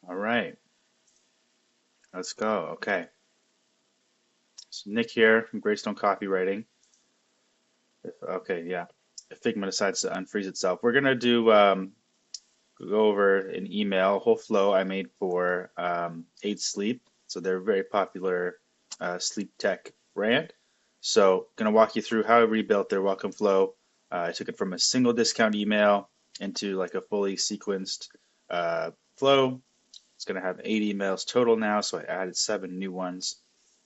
All right, let's go. Okay, so Nick here from Greystone Copywriting. Okay, yeah. If Figma decides to unfreeze itself, we're gonna do go over an email, whole flow I made for 8 Sleep. So they're a very popular sleep tech brand. So gonna walk you through how I rebuilt their welcome flow. I took it from a single discount email into like a fully sequenced flow. It's going to have 8 emails total now, so I added 7 new ones.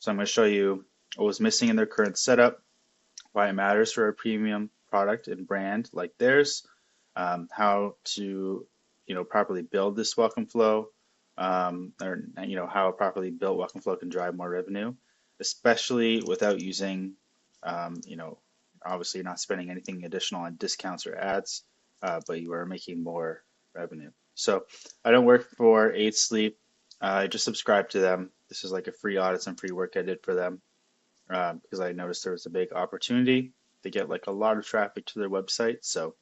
So I'm going to show you what was missing in their current setup, why it matters for a premium product and brand like theirs, how to properly build this welcome flow, or how a properly built welcome flow can drive more revenue, especially without using, um, you know, obviously you're not spending anything additional on discounts or ads, but you are making more revenue. So I don't work for 8 Sleep. I just subscribe to them. This is like a free audit, some free work I did for them because I noticed there was a big opportunity. They get like a lot of traffic to their website, so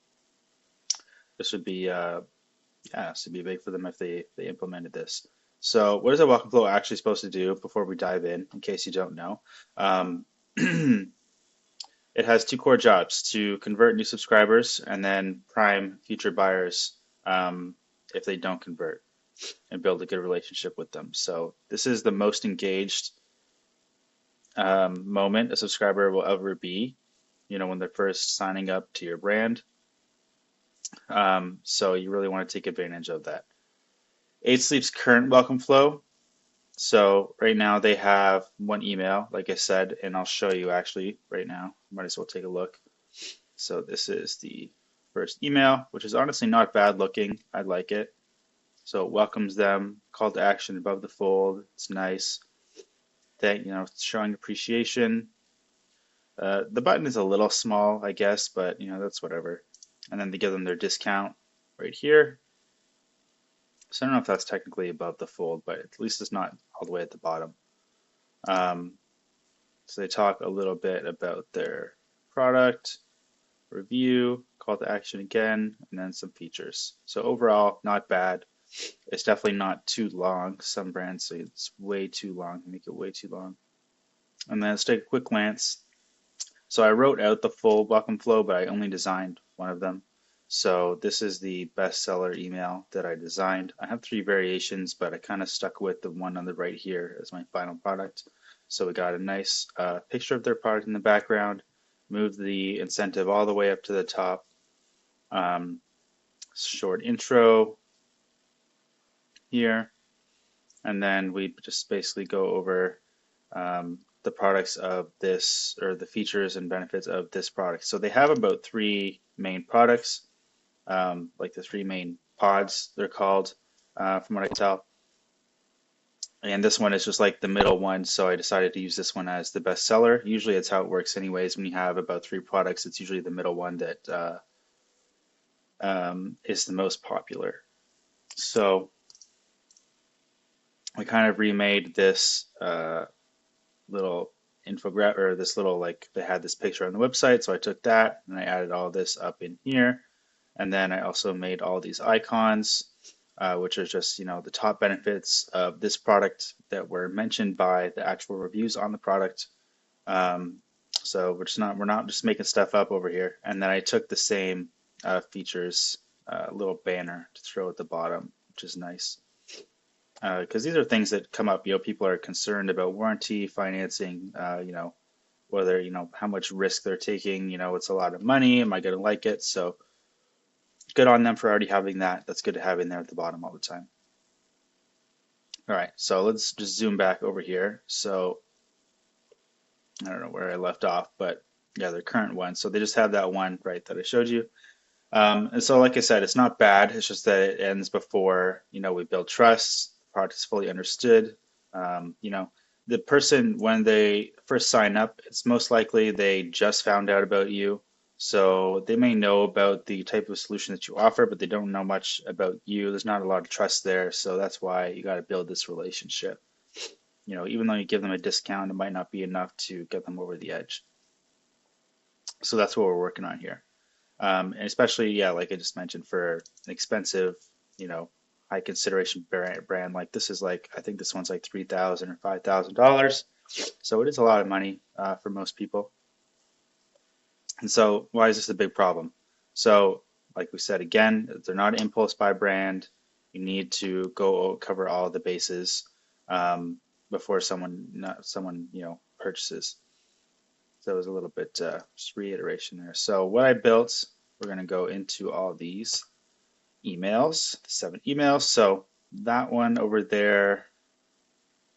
this would be this would be big for them if they implemented this. So what is a welcome flow actually supposed to do before we dive in case you don't know? Um, it has two core jobs: to convert new subscribers and then prime future buyers if they don't convert and build a good relationship with them. So this is the most engaged moment a subscriber will ever be, when they're first signing up to your brand. So you really want to take advantage of that. 8 Sleep's current welcome flow. So right now they have one email, like I said, and I'll show you actually right now. Might as well take a look. So this is the first email, which is honestly not bad looking. I like it. So it welcomes them, call to action above the fold. It's nice. Showing appreciation. The button is a little small, I guess, but that's whatever. And then they give them their discount right here. So I don't know if that's technically above the fold, but at least it's not all the way at the bottom. Um, so they talk a little bit about their product, review, call to action again, and then some features. So overall, not bad. It's definitely not too long. Some brands say it's way too long, make it way too long. And then let's take a quick glance. So I wrote out the full welcome flow, but I only designed one of them. So this is the bestseller email that I designed. I have 3 variations, but I kind of stuck with the one on the right here as my final product. So we got a nice picture of their product in the background, moved the incentive all the way up to the top, short intro here, and then we just basically go over the products of this, or the features and benefits of this product. So they have about 3 main products, like the 3 main pods they're called, from what I can tell. And this one is just like the middle one, so I decided to use this one as the best seller. Usually it's how it works anyways. When you have about 3 products, it's usually the middle one that is the most popular. So I kind of remade this little infographic, or this little, like, they had this picture on the website, so I took that and I added all this up in here. And then I also made all these icons, which are just, the top benefits of this product that were mentioned by the actual reviews on the product. So we're not just making stuff up over here. And then I took the same features, little banner to throw at the bottom, which is nice. Because these are things that come up. People are concerned about warranty, financing, whether, how much risk they're taking. It's a lot of money. Am I going to like it? So good on them for already having that. That's good to have in there at the bottom all the time. All right, so let's just zoom back over here. So I don't know where I left off, but yeah, their current one. So they just have that one, right, that I showed you. And so, like I said, it's not bad. It's just that it ends before, we build trust, the product is fully understood. The person, when they first sign up, it's most likely they just found out about you. So they may know about the type of solution that you offer, but they don't know much about you. There's not a lot of trust there. So that's why you got to build this relationship. Even though you give them a discount, it might not be enough to get them over the edge. So that's what we're working on here. And especially, yeah, like I just mentioned, for an expensive, high consideration brand. Like this is like, I think this one's like $3,000 or $5,000. So it is a lot of money for most people. And so why is this a big problem? So like we said, again, they're not an impulse buy brand. You need to go cover all the bases before someone purchases. So it was a little bit just reiteration there. So what I built, we're going to go into all these emails, the 7 emails. So that one over there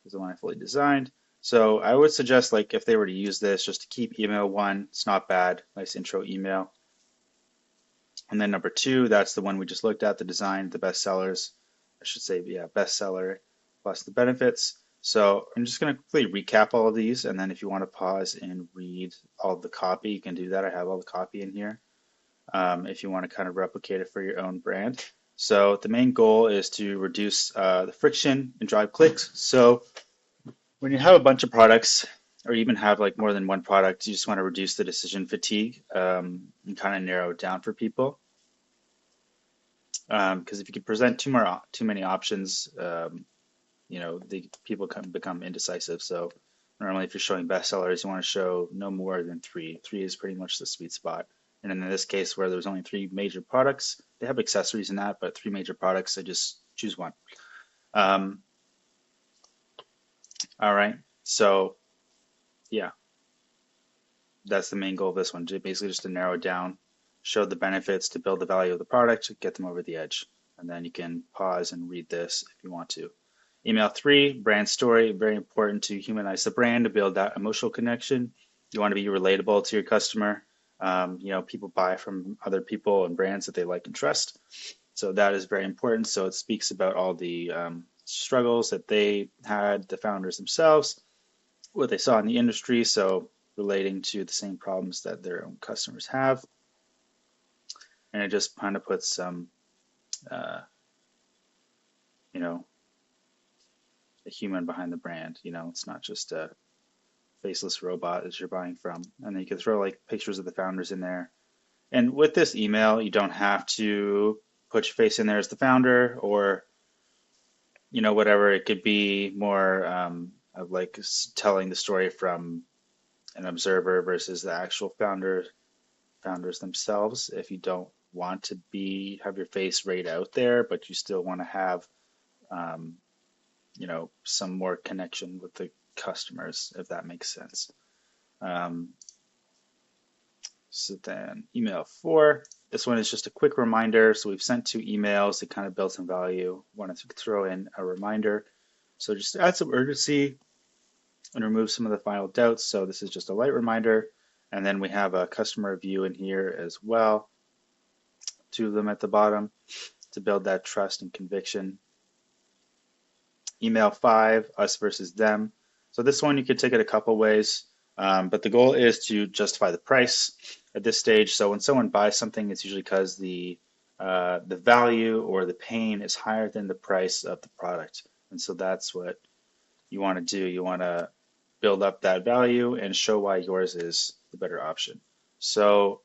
is the one I fully designed. So I would suggest, like, if they were to use this, just to keep email 1. It's not bad. Nice intro email. And then number 2, that's the one we just looked at, the design, the best sellers. I should say, yeah, bestseller plus the benefits. So I'm just going to quickly recap all of these, and then if you want to pause and read all of the copy, you can do that. I have all the copy in here if you want to kind of replicate it for your own brand. So the main goal is to reduce the friction and drive clicks. So when you have a bunch of products, or even have like more than one product, you just want to reduce the decision fatigue and kind of narrow it down for people. Because if you could present too many options, the people become indecisive. So normally, if you're showing bestsellers, you want to show no more than 3. 3 is pretty much the sweet spot. And in this case, where there's only 3 major products, they have accessories in that, but 3 major products, I just choose one. All right, so yeah, that's the main goal of this one. Basically, just to narrow it down, show the benefits to build the value of the product, get them over the edge. And then you can pause and read this if you want to. Email 3, brand story, very important to humanize the brand, to build that emotional connection. You want to be relatable to your customer. People buy from other people and brands that they like and trust. So that is very important. So it speaks about all the struggles that they had, the founders themselves, what they saw in the industry. So relating to the same problems that their own customers have. And it just kind of puts some, a human behind the brand. It's not just a faceless robot that you're buying from. And then you can throw like pictures of the founders in there. And with this email, you don't have to put your face in there as the founder, or whatever. It could be more of like telling the story from an observer versus the actual founders themselves. If you don't want to have your face right out there, but you still want to have some more connection with the customers, if that makes sense. So then email 4, this one is just a quick reminder. So we've sent 2 emails to kind of build some value. Wanted to throw in a reminder. So just to add some urgency and remove some of the final doubts. So this is just a light reminder. And then we have a customer review in here as well. 2 of them at the bottom to build that trust and conviction. Email 5, us versus them. So this one you could take it a couple ways, but the goal is to justify the price at this stage. So when someone buys something, it's usually because the value or the pain is higher than the price of the product. And so that's what you want to do. You want to build up that value and show why yours is the better option. So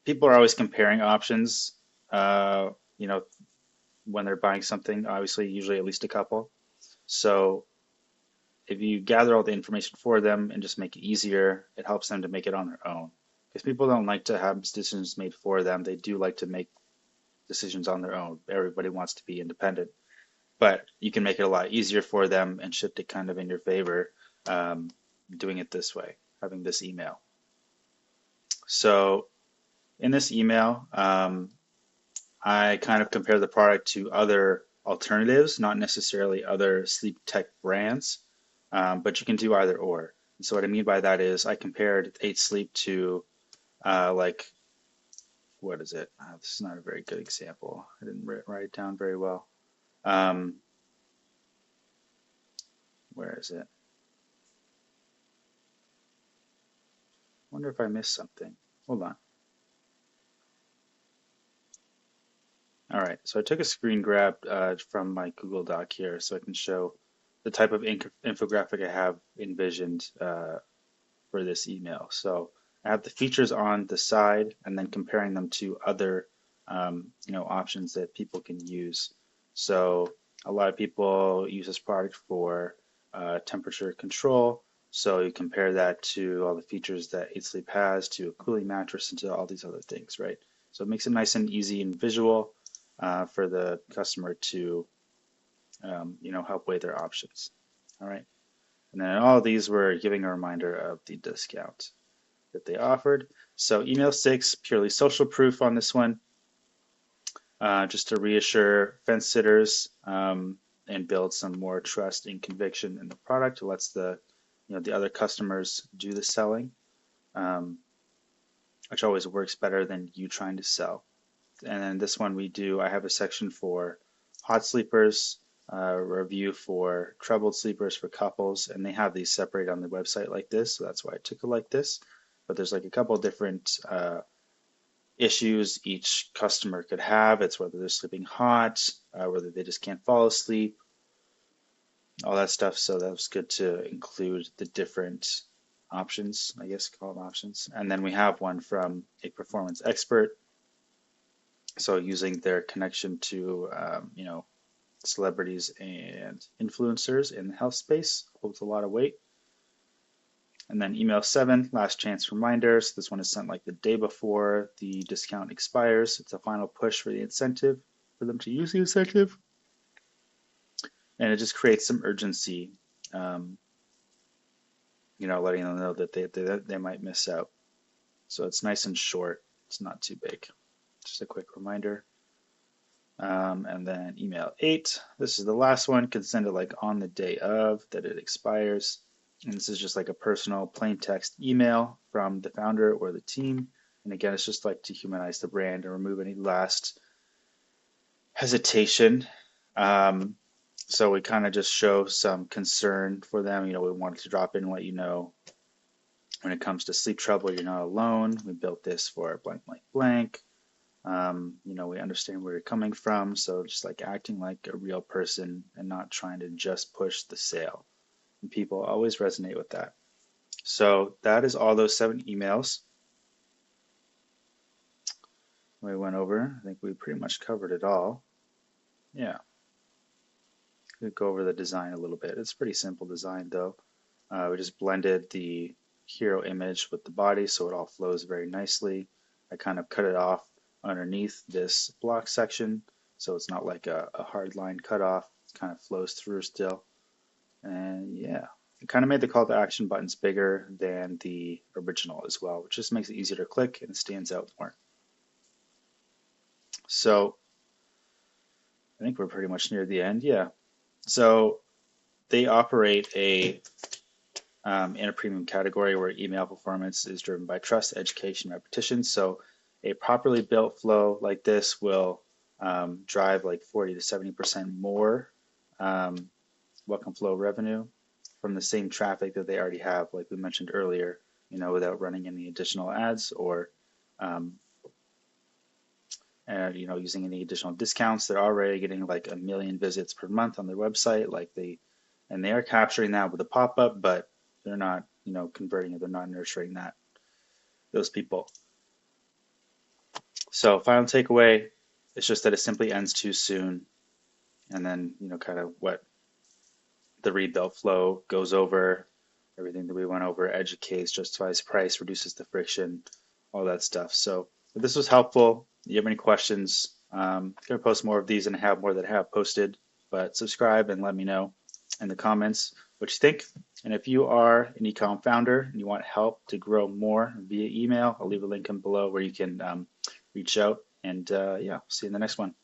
people are always comparing options, when they're buying something, obviously, usually at least a couple. So if you gather all the information for them and just make it easier, it helps them to make it on their own. Because people don't like to have decisions made for them. They do like to make decisions on their own. Everybody wants to be independent. But you can make it a lot easier for them and shift it kind of in your favor, doing it this way, having this email. So in this email, I kind of compare the product to other alternatives, not necessarily other sleep tech brands, but you can do either or. And so what I mean by that is I compared 8 Sleep to what is it? This is not a very good example. I didn't write it down very well. Where is it? I wonder if I missed something. Hold on. All right, so I took a screen grab from my Google Doc here so I can show the type of infographic I have envisioned for this email. So I have the features on the side and then comparing them to other options that people can use. So a lot of people use this product for temperature control. So you compare that to all the features that 8 Sleep has, to a cooling mattress, and to all these other things, right? So it makes it nice and easy and visual for the customer to, help weigh their options. All right. And then all of these were giving a reminder of the discount that they offered. So email 6, purely social proof on this one, just to reassure fence sitters and build some more trust and conviction in the product. It lets the other customers do the selling, which always works better than you trying to sell. And then this one I have a section for hot sleepers, review for troubled sleepers for couples, and they have these separated on the website like this, so that's why I took it like this. But there's like a couple different issues each customer could have. It's whether they're sleeping hot, whether they just can't fall asleep, all that stuff. So that was good to include the different options, I guess call them options. And then we have one from a performance expert. So using their connection to, celebrities and influencers in the health space holds a lot of weight. And then email 7, last chance reminder. So this one is sent like the day before the discount expires. It's a final push for the incentive, for them to use the incentive. And it just creates some urgency, letting them know that they might miss out. So it's nice and short. It's not too big. Just a quick reminder. And then email 8. This is the last one. Can send it like on the day of that it expires. And this is just like a personal plain text email from the founder or the team. And again, it's just like to humanize the brand and remove any last hesitation. So we kind of just show some concern for them. We wanted to drop in and let you know when it comes to sleep trouble, you're not alone. We built this for blank, blank, blank. We understand where you're coming from. So just like acting like a real person and not trying to just push the sale. And people always resonate with that. So that is all those 7 emails we went over. I think we pretty much covered it all. Yeah. We'll go over the design a little bit. It's a pretty simple design though. We just blended the hero image with the body so it all flows very nicely. I kind of cut it off underneath this block section so it's not like a hard line cut off. It kind of flows through still. And yeah, it kind of made the call to action buttons bigger than the original as well, which just makes it easier to click and stands out more. So I think we're pretty much near the end. Yeah. So they operate in a premium category where email performance is driven by trust, education, repetition. So a properly built flow like this will drive like 40 to 70% more welcome flow revenue from the same traffic that they already have, like we mentioned earlier, without running any additional ads or using any additional discounts. They're already getting like 1 million visits per month on their website, and they are capturing that with a pop-up, but they're not, converting it. They're not nurturing those people. So final takeaway, it's just that it simply ends too soon. And then, kind of what the rebuilt flow goes over, everything that we went over, educates, justifies price, reduces the friction, all that stuff. So if this was helpful, if you have any questions, I'm going to post more of these and have more that I have posted, but subscribe and let me know in the comments what you think. And if you are an e-com founder and you want help to grow more via email, I'll leave a link in below where you can reach out. And yeah, see you in the next one.